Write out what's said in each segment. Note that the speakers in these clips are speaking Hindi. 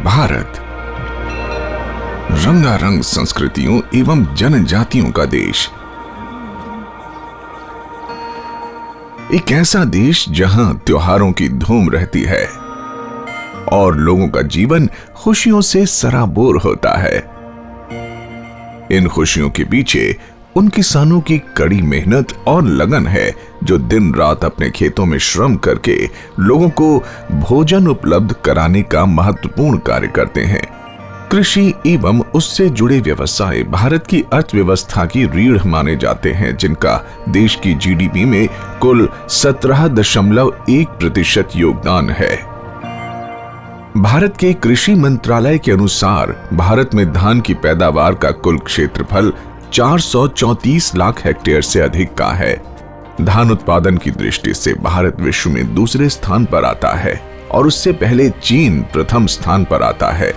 भारत रंगारंग संस्कृतियों एवं जनजातियों का देश, एक ऐसा देश जहां त्योहारों की धूम रहती है और लोगों का जीवन खुशियों से सराबोर होता है। इन खुशियों के पीछे उन किसानों की कड़ी मेहनत और लगन है जो दिन रात अपने खेतों में श्रम करके लोगों को भोजन उपलब्ध कराने का महत्वपूर्ण कार्य करते हैं। कृषि एवं उससे जुड़े व्यवसाय भारत की अर्थव्यवस्था की रीढ़ माने जाते हैं, जिनका देश की जीडीपी में कुल 17.1% योगदान है। भारत के कृषि मंत्रालय के अनुसार भारत में धान की पैदावार का कुल क्षेत्रफल 434 लाख हेक्टेयर से अधिक का है। धान उत्पादन की दृष्टि से भारत विश्व में दूसरे स्थान पर आता है और उससे पहले चीन प्रथम स्थान पर आता है।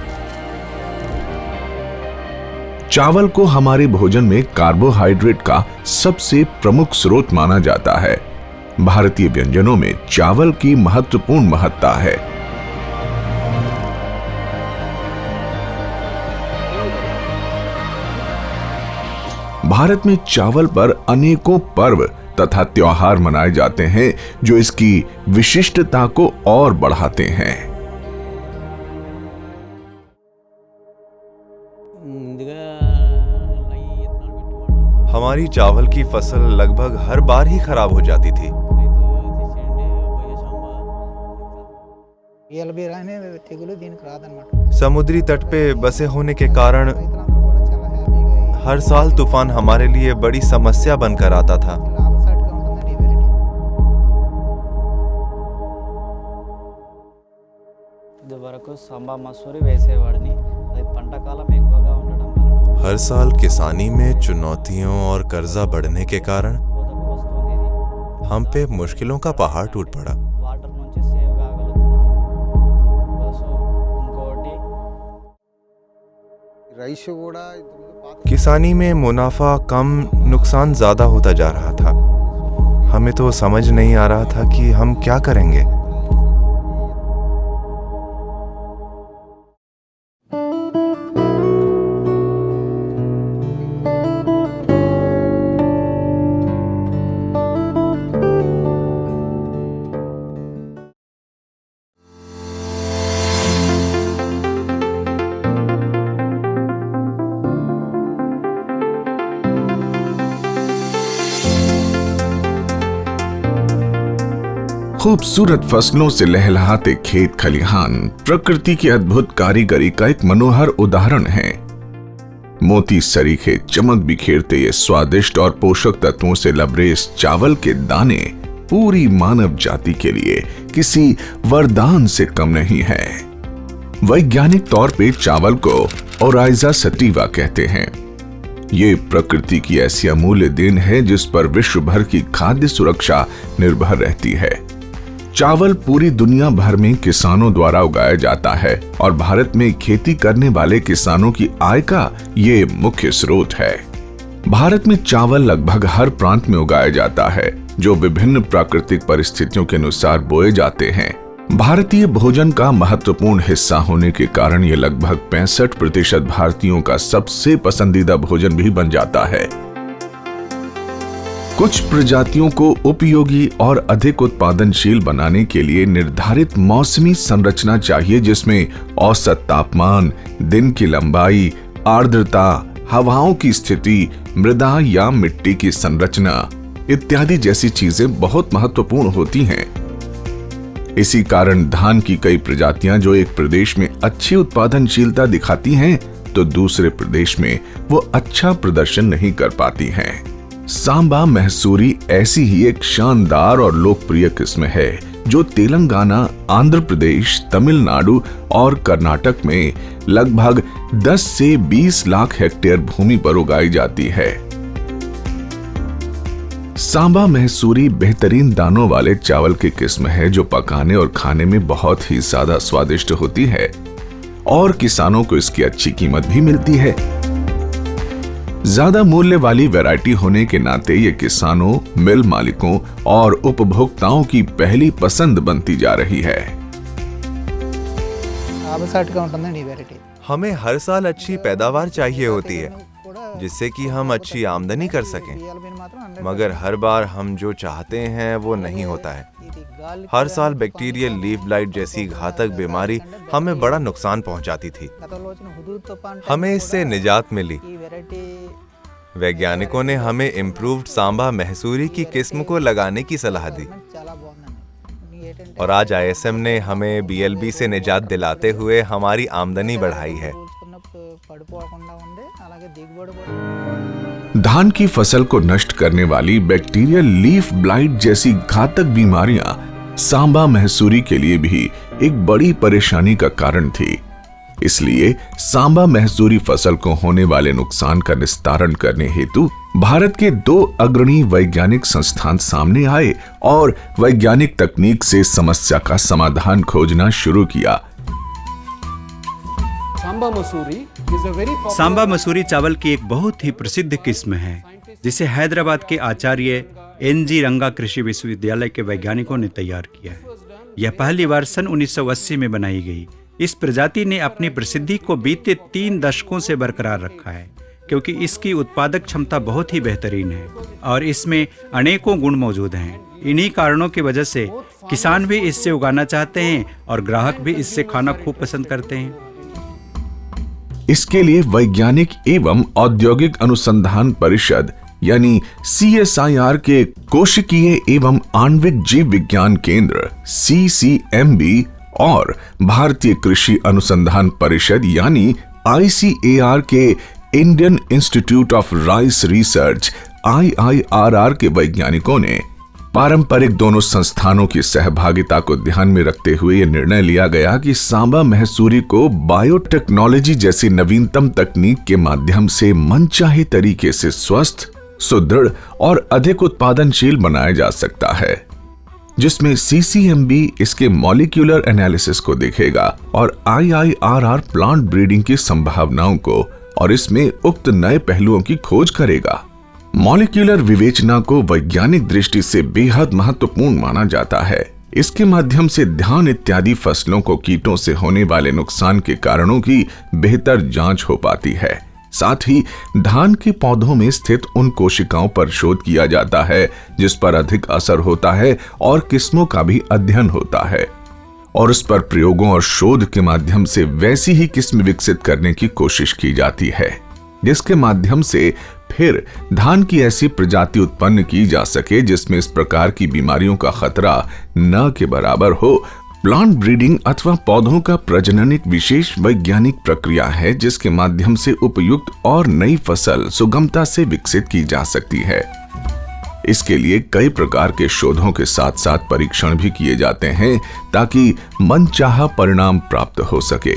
चावल को हमारे भोजन में कार्बोहाइड्रेट का सबसे प्रमुख स्रोत माना जाता है। भारतीय व्यंजनों में चावल की महत्वपूर्ण महत्ता है। भारत में चावल पर अनेकों पर्व तथा त्योहार मनाए जाते हैं जो इसकी विशिष्टता को और बढ़ाते हैं। हमारी चावल की फसल लगभग हर बार ही खराब हो जाती थी। समुद्री तट पे बसे होने के कारण हर साल तूफान हमारे लिए बड़ी समस्या बनकर आता था। हर साल किसानी में चुनौतियों और कर्जा बढ़ने के कारण हम पे मुश्किलों का पहाड़ टूट पड़ा। किसानी में मुनाफा कम, नुकसान ज्यादा होता जा रहा था। हमें तो समझ नहीं आ रहा था कि हम क्या करेंगे। खूबसूरत फसलों से लहलहाते खेत खलिहान प्रकृति की अद्भुत कारीगरी का एक मनोहर उदाहरण है। मोती सरीखे चमक बिखेरते ये स्वादिष्ट और पोषक तत्वों से लबरेज चावल के दाने पूरी मानव जाति के लिए किसी वरदान से कम नहीं है। वैज्ञानिक तौर पे चावल को ओराइजा सटिवा कहते हैं। ये प्रकृति की ऐसी अमूल्य देन है जिस पर विश्व भर की खाद्य सुरक्षा निर्भर रहती है। चावल पूरी दुनिया भर में किसानों द्वारा उगाया जाता है और भारत में खेती करने वाले किसानों की आय का ये मुख्य स्रोत है। भारत में चावल लगभग हर प्रांत में उगाया जाता है जो विभिन्न प्राकृतिक परिस्थितियों के अनुसार बोए जाते हैं। भारतीय भोजन का महत्वपूर्ण हिस्सा होने के कारण ये लगभग 65% भारतीयों का सबसे पसंदीदा भोजन भी बन जाता है। कुछ प्रजातियों को उपयोगी और अधिक उत्पादनशील बनाने के लिए निर्धारित मौसमी संरचना चाहिए, जिसमें औसत तापमान, दिन की लंबाई, आर्द्रता, हवाओं की स्थिति, मृदा या मिट्टी की संरचना इत्यादि जैसी चीजें बहुत महत्वपूर्ण होती हैं। इसी कारण धान की कई प्रजातियां जो एक प्रदेश में अच्छी उत्पादनशीलता दिखाती हैं तो दूसरे प्रदेश में वो अच्छा प्रदर्शन नहीं कर पाती हैं। सांबा महसूरी ऐसी ही एक शानदार और लोकप्रिय किस्म है जो तेलंगाना, आंध्र प्रदेश, तमिलनाडु और कर्नाटक में लगभग 10 से 20 लाख हेक्टेयर भूमि पर उगाई जाती है। सांबा महसूरी बेहतरीन दानों वाले चावल की किस्म है जो पकाने और खाने में बहुत ही ज्यादा स्वादिष्ट होती है और किसानों को इसकी अच्छी कीमत भी मिलती है। ज्यादा मूल्य वाली वैरायटी होने के नाते ये किसानों, मिल मालिकों और उपभोक्ताओं की पहली पसंद बनती जा रही है। हमें हर साल अच्छी पैदावार चाहिए होती है जिससे कि हम अच्छी आमदनी कर सकें, मगर हर बार हम जो चाहते हैं वो नहीं होता है। हर साल बैक्टीरियल लीफ ब्लाइट जैसी घातक बीमारी हमें बड़ा नुकसान पहुंचाती थी। हमें इससे निजात मिली। वैज्ञानिकों ने हमें इम्प्रूव्ड सांबा मैसूरी की किस्म को लगाने की सलाह दी और आज ISM ने हमें BLB से निजात दिलाते हुए हमारी आमदनी बढ़ाई है। धान की फसल को नष्ट करने वाली बैक्टीरियल लीफ ब्लाइट जैसी घातक बीमारियां सांबा मैसूरी के लिए भी एक बड़ी परेशानी का कारण थी। इसलिए सांबा मैसूरी फसल को होने वाले नुकसान का निस्तारण करने हेतु भारत के 2 अग्रणी वैज्ञानिक संस्थान सामने आए और वैज्ञानिक तकनीक से समस्या का समाधान खोजना शुरू किया। सांबा मसूरी चावल की एक बहुत ही प्रसिद्ध किस्म है जिसे हैदराबाद के आचार्य NG रंगा कृषि विश्वविद्यालय के वैज्ञानिकों ने तैयार किया है। यह पहली बार सन 1980 में बनाई गई। इस प्रजाति ने अपनी प्रसिद्धि को बीते 3 दशकों से बरकरार रखा है क्योंकि इसकी उत्पादक क्षमता बहुत ही बेहतरीन है और इसमें अनेकों गुण मौजूद हैं। इन्हीं कारणों की वजह से किसान भी इससे उगाना चाहते हैं और ग्राहक भी इससे खाना खूब पसंद करते हैं। इसके लिए वैज्ञानिक एवं औद्योगिक अनुसंधान परिषद यानी CSIR के कोशिकीय एवं आणविक जीव विज्ञान केंद्र CCMB और भारतीय कृषि अनुसंधान परिषद यानी ICAR के Indian institute of rice research IIRR के वैज्ञानिकों ने पारंपरिक दोनों संस्थानों की सहभागिता को ध्यान में रखते हुए यह निर्णय लिया गया कि सांबा मैसूरी को बायोटेक्नोलॉजी जैसी नवीनतम तकनीक के माध्यम से मनचाहे तरीके से स्वस्थ, सुदृढ़ और अधिक उत्पादनशील बनाया जा सकता है, जिसमें CCMB इसके मॉलिक्यूलर एनालिसिस को देखेगा और IIRR प्लांट ब्रीडिंग की संभावनाओं को और इसमें उक्त नए पहलुओं की खोज करेगा। मॉलिक्यूलर विवेचना को वैज्ञानिक दृष्टि से बेहद महत्वपूर्ण माना जाता है। इसके माध्यम से धान इत्यादि फसलों को कीटों से होने वाले नुकसान के कारणों की बेहतर जांच हो पाती है। साथ ही धान के पौधों में स्थित उन कोशिकाओं पर शोध किया जाता है जिस पर अधिक असर होता है और किस्मों का भी अध्ययन होता है और उस पर प्रयोगों और शोध के माध्यम से वैसी ही किस्म विकसित करने की कोशिश की जाती है जिसके माध्यम से फिर धान की ऐसी प्रजाति उत्पन्न की जा सके जिसमें इस प्रकार की बीमारियों का खतरा न के बराबर हो। प्लांट ब्रीडिंग अथवा पौधों का प्रजनन एक विशेष वैज्ञानिक प्रक्रिया है जिसके माध्यम से उपयुक्त और नई फसल सुगमता से विकसित की जा सकती है। इसके लिए कई प्रकार के शोधों के साथ साथ परीक्षण भी किए जाते हैं ताकि मनचाहा परिणाम प्राप्त हो सके।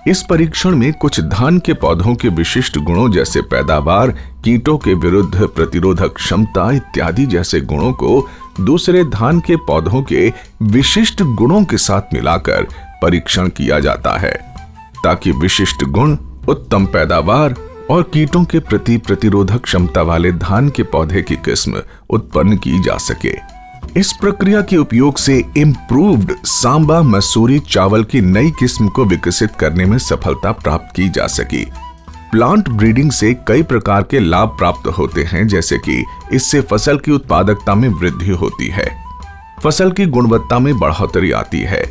इस परीक्षण में कुछ धान के पौधों के विशिष्ट गुणों जैसे पैदावार, कीटों के विरुद्ध प्रतिरोधक क्षमता इत्यादि जैसे गुणों को दूसरे धान के पौधों के विशिष्ट गुणों के साथ मिलाकर परीक्षण किया जाता है ताकि विशिष्ट गुण, उत्तम पैदावार और कीटों के प्रति प्रतिरोधक क्षमता वाले धान के पौधे की किस्म उत्पन्न की जा सके। इस प्रक्रिया के उपयोग से इम्प्रूव्ड सांबा मैसूरी चावल की नई किस्म को विकसित करने में सफलता प्राप्त की जा सकी। प्लांट ब्रीडिंग से कई प्रकार के लाभ प्राप्त होते हैं जैसे कि इससे फसल की उत्पादकता में वृद्धि होती है, फसल की गुणवत्ता में बढ़ोतरी आती है,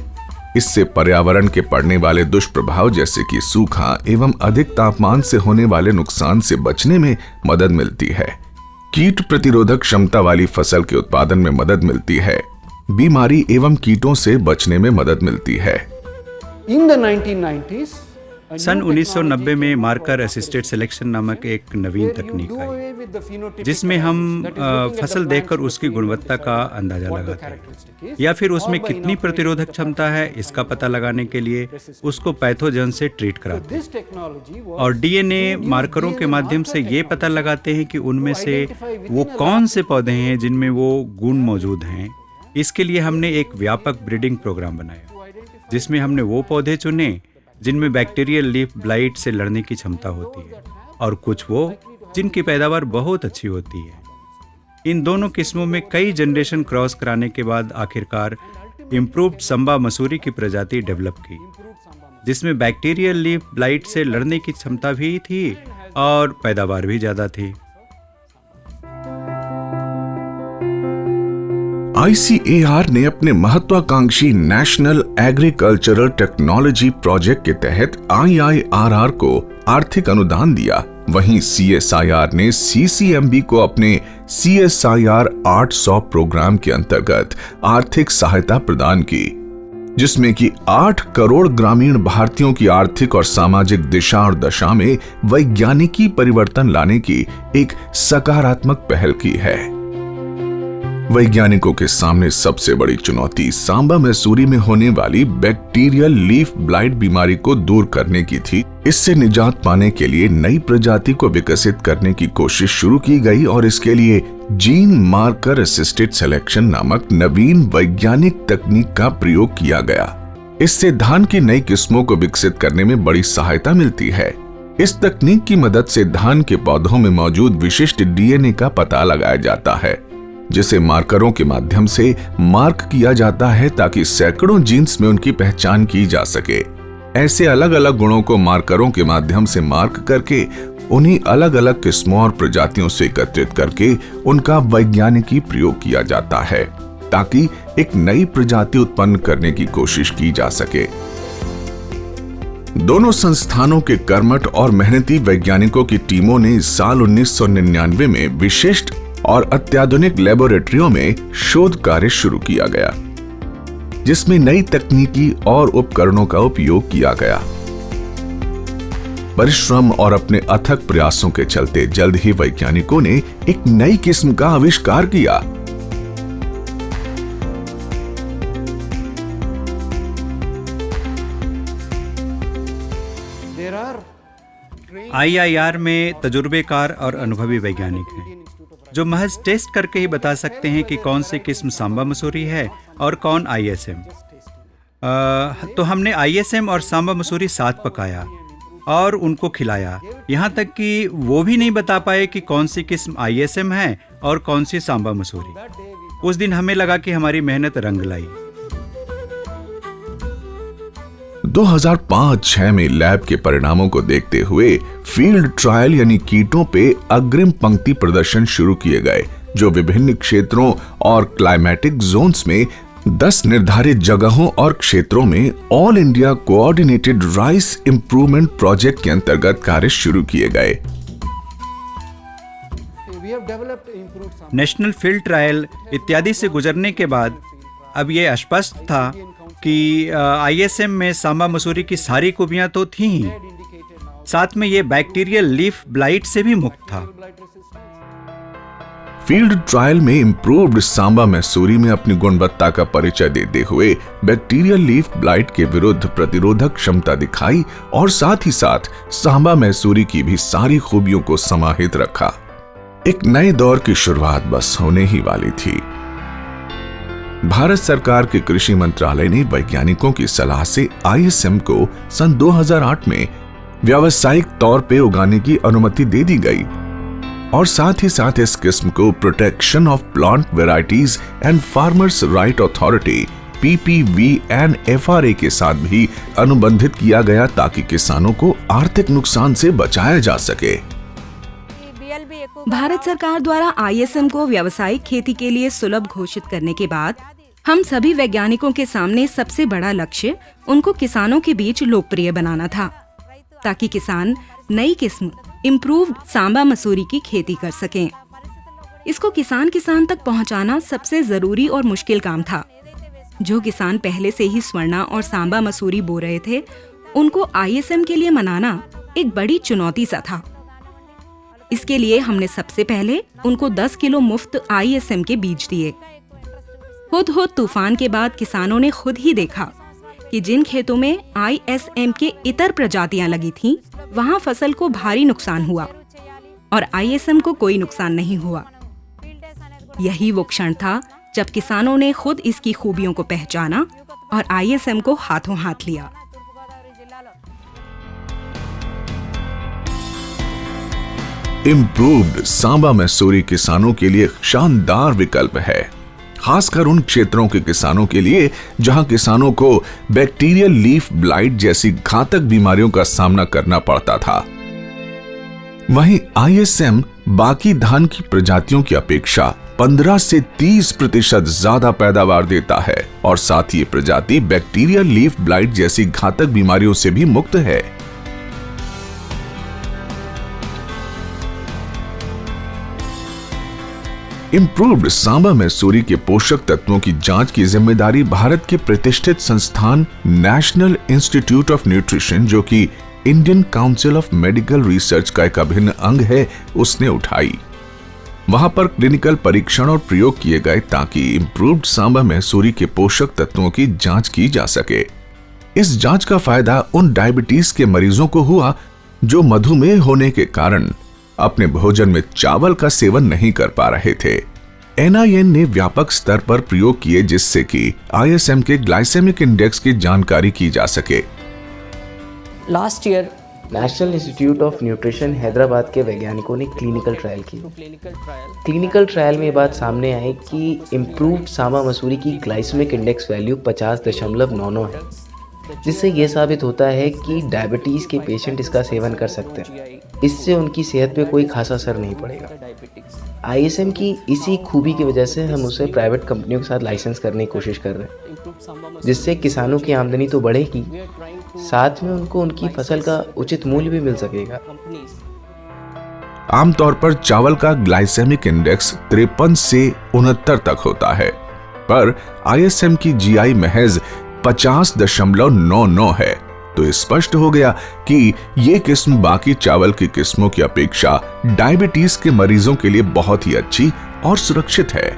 इससे पर्यावरण के पड़ने वाले दुष्प्रभाव जैसे कि सूखा एवं अधिक तापमान से होने वाले नुकसान से बचने में मदद मिलती है, कीट प्रतिरोधक क्षमता वाली फसल के उत्पादन में मदद मिलती है, बीमारी एवं कीटों से बचने में मदद मिलती है। सन 1990 में मार्कर असिस्टेड सिलेक्शन नामक एक नवीन तकनीक आई जिसमें हम फसल देखकर उसकी गुणवत्ता का अंदाजा लगाते हैं या फिर उसमें कितनी प्रतिरोधक क्षमता है इसका पता लगाने के लिए उसको पैथोजन से ट्रीट कराते हैं और DNA मार्करों के माध्यम से ये पता लगाते हैं कि उनमें से वो कौन से पौधे हैं जिनमें वो गुण मौजूद हैं। इसके लिए हमने एक व्यापक ब्रीडिंग प्रोग्राम बनाया जिसमें हमने वो पौधे चुने जिनमें बैक्टीरियल लीफ ब्लाइट से लड़ने की क्षमता होती है और कुछ वो जिनकी पैदावार बहुत अच्छी होती है। इन दोनों किस्मों में कई जनरेशन क्रॉस कराने के बाद आखिरकार इम्प्रूव्ड सांबा मसूरी की प्रजाति डेवलप की जिसमें बैक्टीरियल लीफ ब्लाइट से लड़ने की क्षमता भी थी और पैदावार भी ज़्यादा थी। ICAR ने अपने महत्वाकांक्षी नेशनल एग्रीकल्चरल टेक्नोलॉजी प्रोजेक्ट के तहत IIRR को आर्थिक अनुदान दिया। वहीं CSIR ने CCMB को अपने CSIR 800 प्रोग्राम के अंतर्गत आर्थिक सहायता प्रदान की, जिसमें कि 8 करोड़ ग्रामीण भारतीयों की आर्थिक और सामाजिक दिशा और दशा में वैज्ञानिकी परिवर्तन लाने की एक सकारात्मक पहल की है। वैज्ञानिकों के सामने सबसे बड़ी चुनौती सांबा मैसूरी में होने वाली बैक्टीरियल लीफ ब्लाइट बीमारी को दूर करने की थी। इससे निजात पाने के लिए नई प्रजाति को विकसित करने की कोशिश शुरू की गई और इसके लिए जीन मार्कर असिस्टेड सिलेक्शन नामक नवीन वैज्ञानिक तकनीक का प्रयोग किया गया। इससे धान की नई किस्मों को विकसित करने में बड़ी सहायता मिलती है। इस तकनीक की मदद से धान के पौधों में मौजूद विशिष्ट DNA का पता लगाया जाता है, जिसे मार्करों के माध्यम से मार्क किया जाता है ताकि सैकड़ों जीन्स में उनकी पहचान की जा सके। ऐसे अलग अलग गुणों को मार्करों के माध्यम से मार्क करके उन्हीं अलग अलग किस्मों और प्रजातियों से एकत्रित करके उनका वैज्ञानिकी प्रयोग किया जाता है ताकि एक नई प्रजाति उत्पन्न करने की कोशिश की जा सके। दोनों संस्थानों के कर्मठ और मेहनती वैज्ञानिकों की टीमों ने इस साल 1999 में विशिष्ट और अत्याधुनिक लेबोरेटरियों में शोध कार्य शुरू किया गया, जिसमें नई तकनीकी और उपकरणों का उपयोग किया गया। परिश्रम और अपने अथक प्रयासों के चलते जल्द ही वैज्ञानिकों ने एक नई किस्म का आविष्कार किया। IIR में तजुर्बेकार और अनुभवी वैज्ञानिक हैं जो महज टेस्ट करके ही बता सकते हैं कि कौन सी किस्म सांबा मसूरी है और कौन ISM। तो हमने ISM और सांबा मसूरी साथ पकाया और उनको खिलाया, यहाँ तक कि वो भी नहीं बता पाए कि कौन सी किस्म ISM है और कौन सी सांबा मसूरी। उस दिन हमें लगा कि हमारी मेहनत रंग लाई। 2005-06 में लैब के परिणामों को देखते हुए फील्ड ट्रायल यानी कीटों पे अग्रिम पंक्ति प्रदर्शन शुरू किए गए, जो विभिन्न क्षेत्रों और क्लाइमेटिक जोन्स में 10 निर्धारित जगहों और क्षेत्रों में all India coordinated rice improvement project के अंतर्गत कार्य शुरू किए गए। नेशनल फील्ड ट्रायल इत्यादि से गुजरने के बाद अब ये स्पष्ट था कि ISM में सांबा मसूरी की सारी खूबियां तो थीं ही, साथ में ये बैक्टीरियल लीफ ब्लाइट से भी मुक्त था। फील्ड ट्रायल में इंप्रूव्ड सांबा मैसूरी में अपनी गुणवत्ता का परिचय देते हुए बैक्टीरियल लीफ ब्लाइट के विरुद्ध प्रतिरोधक क्षमता दिखाई और साथ ही साथ सांबा मैसूरी की भी सारी खूबियों को समाहित रखा। एक नए दौर की शुरुआत बस होने ही वाली थी। भारत सरकार के कृषि मंत्रालय ने वैज्ञानिकों की सलाह से ISM को सन 2008 में व्यावसायिक तौर पे उगाने की अनुमति दे दी गई और साथ ही साथ इस किस्म को protection of plant varieties and farmers right authority PPVNFRA के साथ भी अनुबंधित किया गया ताकि किसानों को आर्थिक नुकसान से बचाया जा सके। भारत सरकार द्वारा ISM को व्यावसायिक खेती के लिए सुलभ घोषित करने के बाद हम सभी वैज्ञानिकों के सामने सबसे बड़ा लक्ष्य उनको किसानों के बीच लोकप्रिय बनाना था, ताकि किसान नई किस्म इम्प्रूव्ड सांबा मसूरी की खेती कर सकें। इसको किसान तक पहुंचाना सबसे जरूरी और मुश्किल काम था। जो किसान पहले से ही स्वर्णा और सांबा मसूरी बो रहे थे, उनको ISM के लिए मनाना एक बड़ी चुनौती सा था। इसके लिए हमने सबसे पहले उनको 10 किलो मुफ्त ISM के बीज दिए। हुदहुद तूफान के बाद किसानों ने खुद ही देखा कि जिन खेतों में ISM के इतर प्रजातियां लगी थीं, वहां फसल को भारी नुकसान हुआ और ISM को कोई नुकसान नहीं हुआ। यही वो क्षण था जब किसानों ने खुद इसकी खूबियों को पहचाना और ISM को हाथों हाथ लिया। इम्प्रूव्ड सांबा मैसूरी किसानों के लिए शानदार विकल्प है, खासकर उन क्षेत्रों के किसानों के लिए जहां किसानों को बैक्टीरियल लीफ ब्लाइट जैसी घातक बीमारियों का सामना करना पड़ता था। वहीं ISM बाकी धान की प्रजातियों की अपेक्षा 15 से 30% ज्यादा पैदावार देता है और साथ ही ये प्रजाति बैक्टीरियल लीफ ब्लाइट जैसी घातक बीमारियों से भी मुक्त है। इंप्रूव्ड सांबा मैसूरी के पोषक तत्वों की जांच की जिम्मेदारी भारत के प्रतिष्ठित संस्थान नेशनल इंस्टीट्यूट ऑफ न्यूट्रिशन, जो कि Indian council of medical research का एक अभिन्न अंग है, उसने उठाई। वहां पर क्लिनिकल परीक्षण और प्रयोग किए गए ताकि इंप्रूव्ड सांबा मैसूरी के पोषक तत्वों की जांच की जा सके। इस जांच का फायदा उन डायबिटीज के मरीजों को हुआ जो मधुमेह होने के कारण अपने भोजन में चावल का सेवन नहीं कर पा रहे थे। NIN ने व्यापक स्तर पर प्रयोग किए जिससे कि ISM के ग्लाइसेमिक इंडेक्स की जानकारी की जा सके। Last year national institute of nutrition Hyderabad के वैज्ञानिकों ने क्लिनिकल ट्रायल की। क्लिनिकल ट्रायल में ये बात सामने आई कि इम्प्रूव्ड सांबा मसूरी की ग्लाइसेमिक इंडेक्स वैल्यू 50.99 है, जिससे ये साबित होता है कि डायबिटीज़ के पेशेंट इसका सेवन कर सकते हैं। इससे उनकी सेहत पे कोई खासा असर नहीं पड़ेगा। ISM की इसी खूबी की वजह से हम उसे प्राइवेट कंपनियों के साथ लाइसेंस करने की कोशिश कर रहे हैं, जिससे किसानों की आमदनी तो बढ़ेगी, साथ में उनको उनकी फसल का उचित मूल्य भी मिल सकेगा। आमतौर पर चावल का ग्लाइसेमिक इंडेक्स 53 से 69 तक होता है, पर ISM की GI महज 50.99 है। तो स्पष्ट हो गया कि ये किस्म बाकी चावल की किस्मों की अपेक्षा डायबिटीज के मरीजों के लिए बहुत ही अच्छी और सुरक्षित है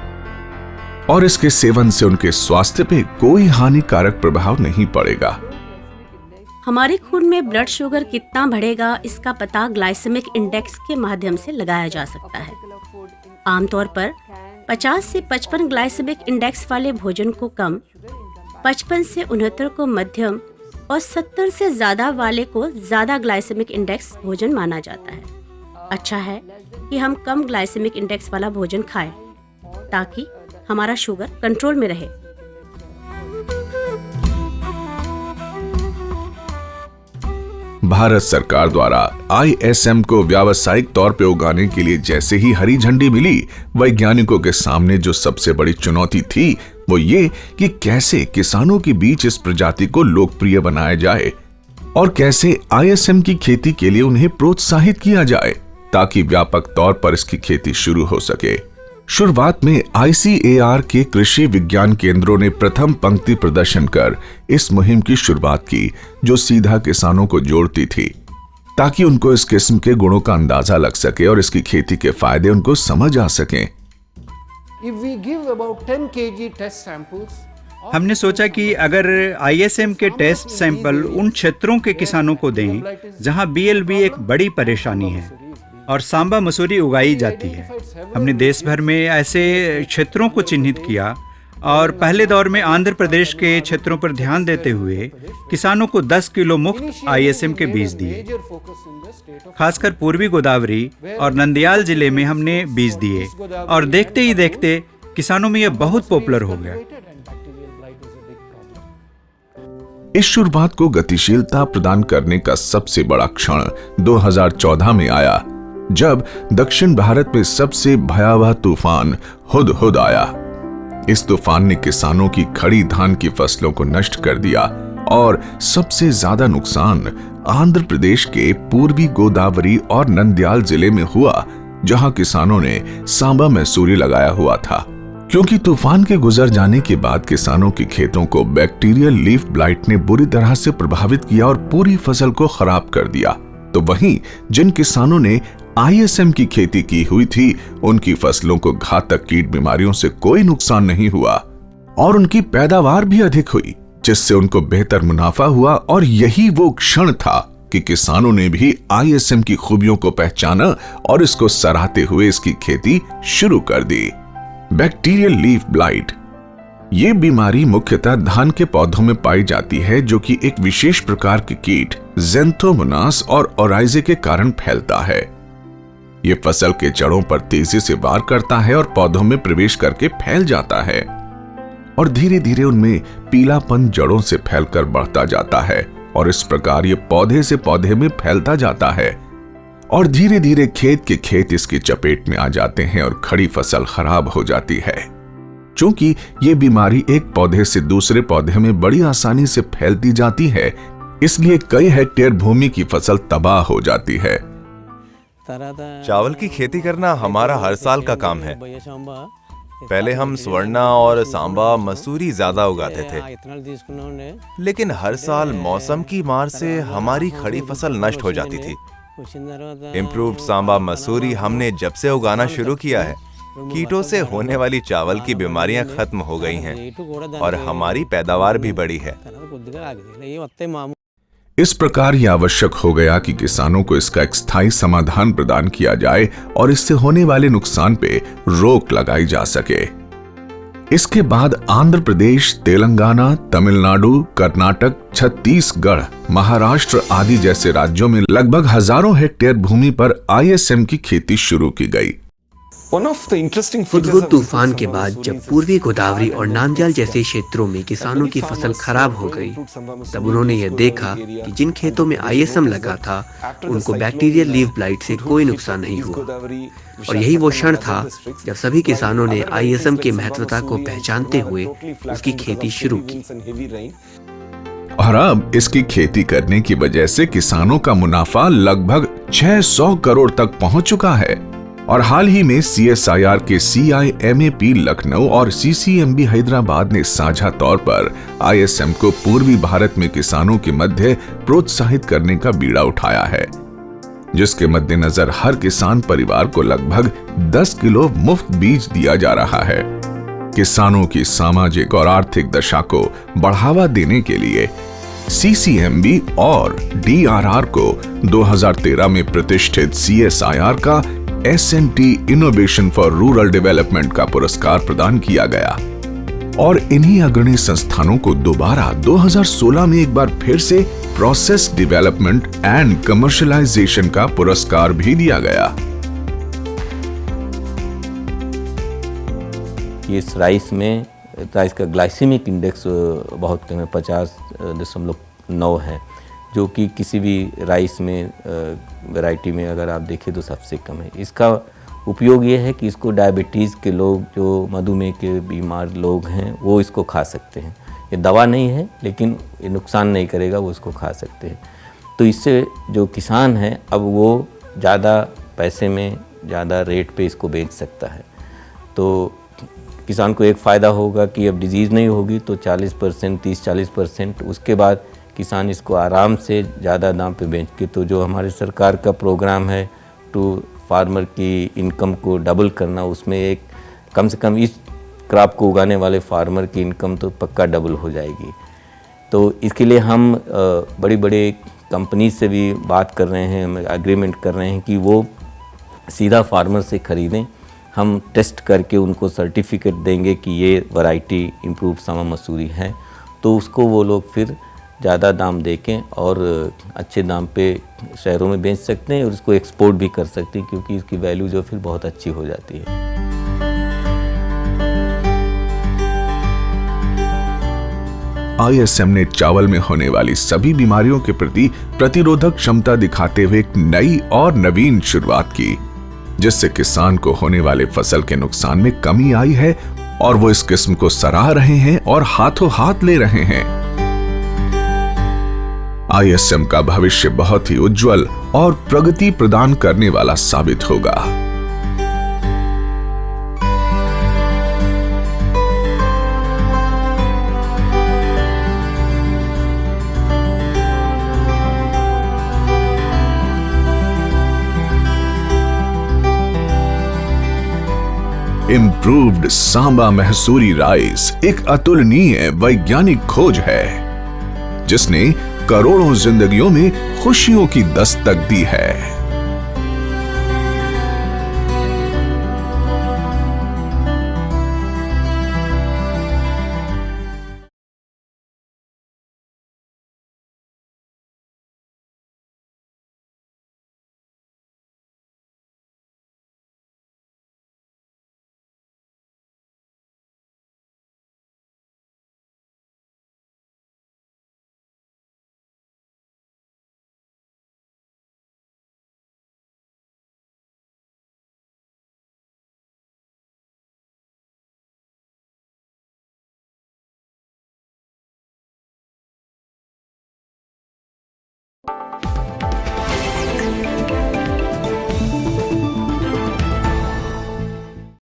और इसके सेवन से उनके स्वास्थ्य पे कोई हानिकारक प्रभाव नहीं पड़ेगा। हमारे खून में ब्लड शुगर कितना बढ़ेगा इसका पता ग्लाइसेमिक इंडेक्स के माध्यम से लगाया जा सकता है। आमतौर पर 50 से 55 ग्लाइसेमिक इंडेक्स वाले भोजन को कम, 55 से 69 को मध्यम और 70 से ज्यादा वाले को ज्यादा ग्लाइसेमिक इंडेक्स भोजन माना जाता है। अच्छा है कि हम कम ग्लाइसेमिक इंडेक्स वाला भोजन खाएं ताकि हमारा शुगर कंट्रोल में रहे। भारत सरकार द्वारा ISM को व्यावसायिक तौर पे उगाने के लिए जैसे ही हरी झंडी मिली, वैज्ञानिकों के सामने जो सबसे बड़ी चुनौती थी वो ये कि कैसे किसानों के बीच इस प्रजाति को लोकप्रिय बनाया जाए और कैसे ISM की खेती के लिए उन्हें प्रोत्साहित किया जाए ताकि व्यापक तौर पर इसकी खेती शुरू हो सके। शुरुआत में ICAR के कृषि विज्ञान केंद्रों ने प्रथम पंक्ति प्रदर्शन कर इस मुहिम की शुरुआत की, जो सीधा किसानों को जोड़ती थी ताकि उनको इस किस्म के गुणों का अंदाजा लग सके और इसकी खेती के फायदे उनको समझ आ सकें। हमने सोचा कि अगर ISM के टेस्ट सैंपल उन क्षेत्रों के किसानों को दें जहां BLB एक बड़ी परेशानी है और सांबा मसूरी उगाई जाती है। हमने देश भर में ऐसे क्षेत्रों को चिन्हित किया और पहले दौर में आंध्र प्रदेश के क्षेत्रों पर ध्यान देते हुए किसानों को 10 किलो मुफ्त ISM के बीज दिए। खासकर पूर्वी गोदावरी और नंदयाल जिले में हमने बीज दिए और देखते ही देखते किसानों में यह बहुत पॉपुलर हो गया। इस शुरुआत को गतिशीलता प्रदान करने का सबसे बड़ा क्षण 2014 में आया, जब दक्षिण भारत में सबसे भयावह तूफान हुदहुद आया। इस तूफान ने किसानों की खड़ी धान की फसलों को नष्ट कर दिया और सबसे ज्यादा नुकसान आंध्र प्रदेश के पूर्वी गोदावरी और नंदयाल जिले में हुआ, जहां किसानों ने सांबा मैसूरी लगाया हुआ था। क्योंकि तूफान के गुजर जाने के बाद किसानों के खेतों को बैक्टीरियल लीफ ब्लाइट ने बुरी तरह से प्रभावित किया और पूरी फसल को खराब कर दिया, तो वहीं जिन किसानों ने ISM की खेती की हुई थी, उनकी फसलों को घातक कीट बीमारियों से कोई नुकसान नहीं हुआ और उनकी पैदावार भी अधिक हुई, जिससे उनको बेहतर मुनाफा हुआ। और यही वो क्षण था कि किसानों ने भी ISM की खूबियों को पहचाना और इसको सराहते हुए इसकी खेती शुरू कर दी। बैक्टीरियल लीफ ब्लाइट ये बीमारी मुख्यतः धान के पौधों में पाई जाती है, जो कि एक विशेष प्रकार के कीट ज़ैंथोमोनास और ओराइज़े के कारण फैलता है। ये फसल के जड़ों पर तेजी से वार करता है और पौधों में प्रवेश करके फैल जाता है। और धीरे धीरे उनमें पीलापन जड़ों से फैलकर बढ़ता जाता है और इस प्रकार ये पौधे से पौधे में फैलता जाता है और धीरे धीरे खेत के खेत इसकी चपेट में आ जाते हैं और खड़ी फसल खराब हो जाती है। चूंकि ये बीमारी एक पौधे से दूसरे पौधे में बड़ी आसानी से फैलती जाती है, इसलिए कई हेक्टेयर भूमि की फसल तबाह हो जाती है। चावल की खेती करना हमारा हर साल का काम है। पहले हम स्वर्णा और सांबा मसूरी ज्यादा उगाते थे, लेकिन हर साल मौसम की मार से हमारी खड़ी फसल नष्ट हो जाती थी। इम्प्रूव्ड सांबा मसूरी हमने जब से उगाना शुरू किया है, कीटों से होने वाली चावल की बीमारियां खत्म हो गई हैं और हमारी पैदावार भी बढ़ी है। इस प्रकार यह आवश्यक हो गया कि किसानों को इसका एक स्थायी समाधान प्रदान किया जाए और इससे होने वाले नुकसान पे रोक लगाई जा सके। इसके बाद आंध्र प्रदेश, तेलंगाना, तमिलनाडु, कर्नाटक, छत्तीसगढ़, महाराष्ट्र आदि जैसे राज्यों में लगभग हजारों हेक्टेयर भूमि पर आईएसएम की खेती शुरू की गई। हुदहुद तूफान के बाद जब पूर्वी गोदावरी और नांदयाल जैसे क्षेत्रों में किसानों की फसल खराब हो गई, तब उन्होंने यह देखा कि जिन खेतों में आईएसएम लगा था उनको बैक्टीरियल लीफ ब्लाइट से कोई नुकसान नहीं हुआ। और यही वो क्षण था जब सभी किसानों ने आईएसएम की महत्वता को पहचानते हुए उसकी खेती शुरू की। और अब इसकी खेती करने की वजह से किसानों का मुनाफा लगभग 600 करोड़ तक पहुंच चुका है। और हाल ही में CSIR के CIMAP लखनऊ और CCMB हैदराबाद ने साझा तौर पर ISM को पूर्वी भारत में किसानों के मध्य प्रोत्साहित करने का बीड़ा उठाया है, जिसके मद्देनजर हर किसान परिवार को लगभग 10 किलो मुफ्त बीज दिया जा रहा है। किसानों की सामाजिक और आर्थिक दशा को बढ़ावा देने के लिए CCMB और DRR को 2013 में प्रतिष्ठित CSIR का SNT innovation for rural development का पुरस्कार प्रदान किया गया और इन्हीं अग्रणी संस्थानों को दोबारा 2016 में एक बार फिर से प्रोसेस डेवलपमेंट एंड कमर्शियलाइजेशन का पुरस्कार भी दिया गया। इस राइस का ग्लाइसेमिक इंडेक्स बहुत कम है, 50.9 है, जो कि किसी भी राइस में वैरायटी में अगर आप देखें तो सबसे कम है। इसका उपयोग ये है कि इसको डायबिटीज़ के लोग, जो मधुमेह के बीमार लोग हैं, वो इसको खा सकते हैं। ये दवा नहीं है, लेकिन ये नुकसान नहीं करेगा, वो इसको खा सकते हैं। तो इससे जो किसान है अब वो ज़्यादा पैसे में, ज़्यादा रेट पे इसको बेच सकता है। तो किसान को एक फ़ायदा होगा कि अब डिजीज़ नहीं होगी तो 40%, 30-40%, उसके बाद किसान इसको आराम से ज़्यादा दाम पे बेच के, तो जो हमारे सरकार का प्रोग्राम है टू फार्मर की इनकम को डबल करना, उसमें एक कम से कम इस क्रॉप को उगाने वाले फार्मर की इनकम तो पक्का डबल हो जाएगी। तो इसके लिए हम बड़ी बड़ी कंपनी से भी बात कर रहे हैं, एग्रीमेंट कर रहे हैं कि वो सीधा फार्मर से ख़रीदें। हम टेस्ट करके उनको सर्टिफिकेट देंगे कि ये वैरायटी इम्प्रूव सामा मसूरी है, तो उसको वो लोग फिर ज़्यादा दाम देके और अच्छे दाम पे शहरों में बेच सकते हैं और इसको एक्सपोर्ट भी कर सकते हैं, क्योंकि इसकी वैल्यू जो फिर बहुत अच्छी हो जाती है। ISM ने चावल में होने वाली सभी बीमारियों के प्रति प्रतिरोधक क्षमता दिखाते हुए एक नई और नवीन शुरुआत की, जिससे किसान को होने वाले फसल के नुकसान में कमी आई है और वो इस किस्म को सराह रहे हैं और हाथों हाथ ले रहे हैं। ISM का भविष्य बहुत ही उज्जवल और प्रगति प्रदान करने वाला साबित होगा। इम्प्रूव्ड सांबा महसूरी राइस एक अतुलनीय वैज्ञानिक खोज है, जिसने करोड़ों जिंदगियों में खुशियों की दस्तक दी है।